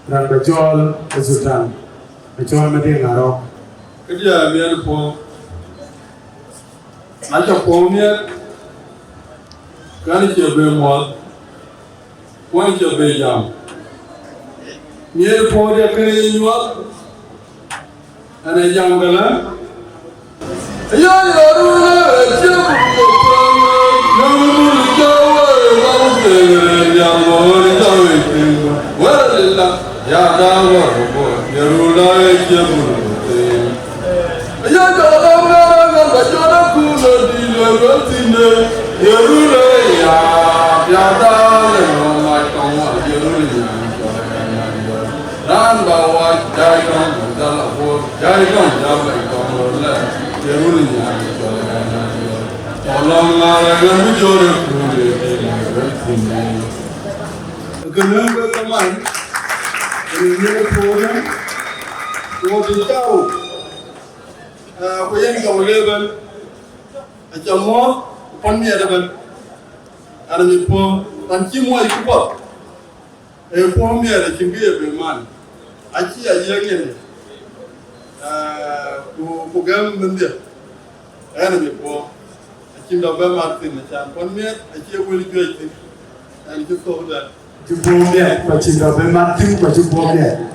ran Sultan Machot Mading Arok. Kedia mian po. Ajakguong mian. Kan coba mod. Wan coba jam. Mian po dia kena nyuat. Ana jam kala. Ya Allah, coba ya dawa bo yerula jebulute ya dawa ga bajona kuno dilotine yerula ya dawa no ma tonwa yerula ran bawa jai don dala bo jai don dala tonla yerula olong ngare ngu jore kule kenapa teman ini program waktu tahu aku yang kau level macam mana pandai ada kan ada ni pun panci muai kuat pun ni ada cingkir berman aci aja ni program benda ada ni pun aci dah bermartin macam pun ni aci boleh jual itu ada tu dah Jumbo miat, macam dah bermati, macam jumbo miat.